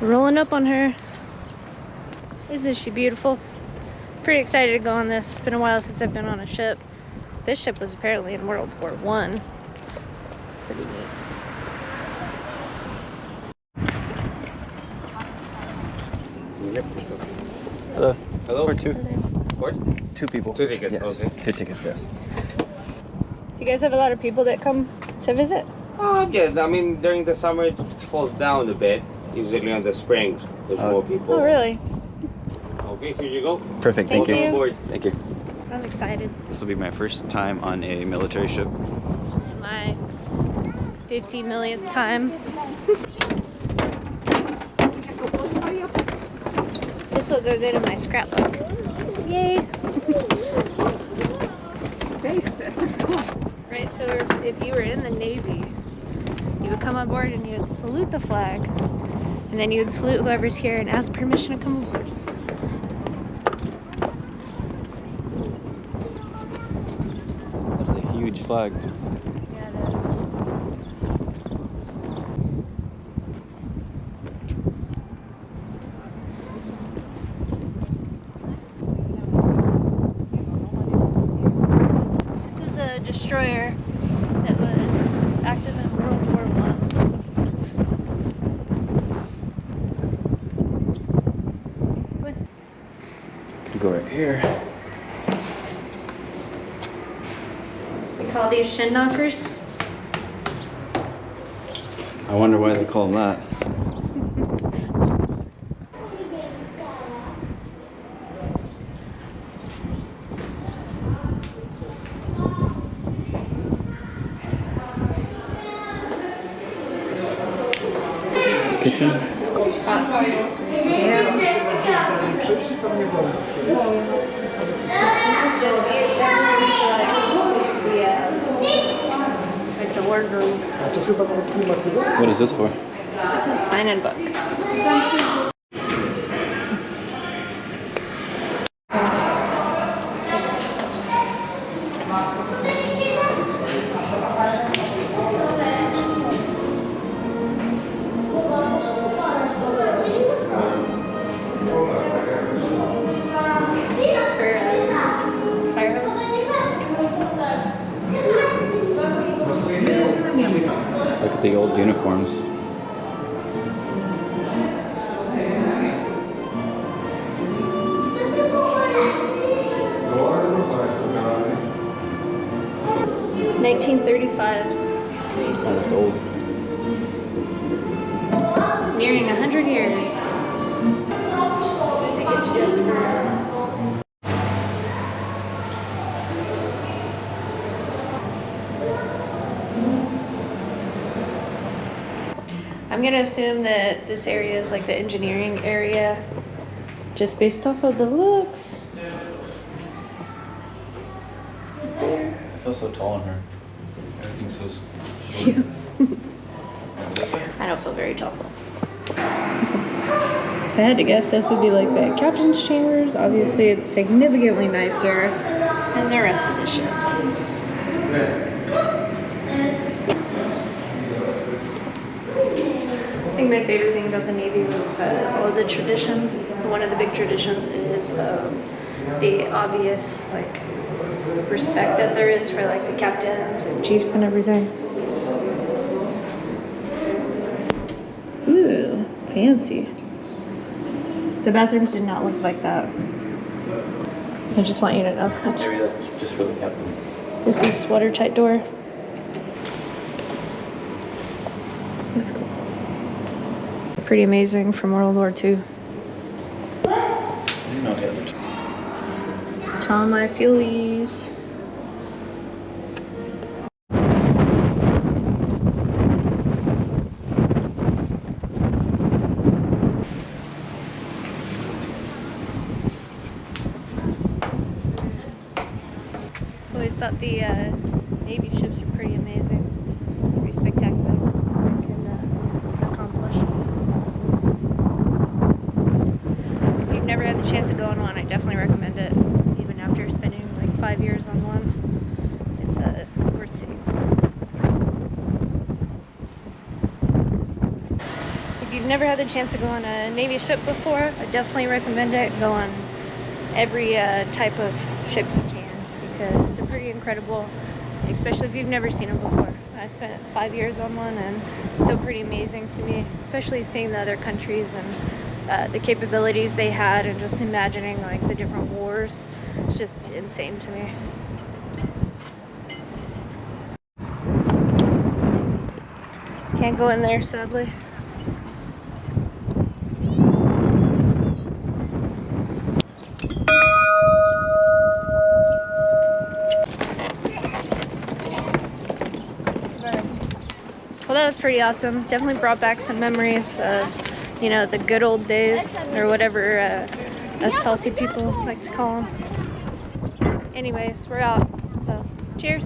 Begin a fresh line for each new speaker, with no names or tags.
Rolling up on her. Isn't she beautiful? Pretty excited to go on this. It's been a while since I've been on a ship. This ship was apparently in World War I. Pretty neat.
Hello.
Hello.
For two.
Hello.
Two people.
2 tickets,
Yes.
okay.
2 tickets, yes.
Do you guys have a lot of people that come to visit?
Yeah, I mean, during the summer it falls down a bit. Usually on the spring, there's more people.
Oh, really?
Okay, here you go.
Perfect, thank
Thank
you.
you.
On board.
Thank you.
I'm excited.
This will be my first time on a military ship.
My 50 millionth time. This will go good in my scrapbook. Yay! Right, so if you were in the Navy, you would come on board and you would salute the flag, and then you would salute whoever's here and ask permission to come aboard.
That's a huge flag.
Yeah, it is. This is a destroyer that was active in World War I.
Could go right here.
We call these shin knockers.
I wonder why they call them that. Kitchen?
Gold pots. Yeah. The wardrobe.
What is this for?
This is sign-in book. Fire hose.
Look at the old uniforms.
$1935. It's crazy.
Oh, that's old.
Nearing 100 years. I think it's just for... I'm gonna assume that this area is like the engineering area, just based off of the looks. Right there.
I feel so tall in her. Everything's so
I don't feel very tall. If I had to guess, this would be like the captain's chambers. Obviously, it's significantly nicer than the rest of the ship. I think my favorite thing about the Navy was all of the traditions. One of the big traditions is the obvious like respect that there is for like the captains and chiefs and everything. Ooh, fancy. The bathrooms did not look like that. I just want you to know that.
Maybe that's just for the captain.
This is watertight door. That's cool. Pretty amazing from World War II.
I didn't know the other two.
It's all my fuelies. Always thought the Navy ships are pretty amazing. Pretty spectacular. They can accomplish. If you've never had the chance to go on one, I definitely recommend it. Even after spending like 5 years on one, it's worth seeing. The if you've never had the chance to go on a Navy ship before, I definitely recommend it. Go on every type of ship you can, because they're pretty incredible, especially if you've never seen them before. I spent 5 years on one, and still pretty amazing to me, especially seeing the other countries and the capabilities they had, and just imagining like the different wars. It's just insane to me. Can't go in there, sadly. Well, that was pretty awesome. Definitely brought back some memories of, you know, the good old days, or whatever us salty people like to call them. Anyways, we're out. So, cheers.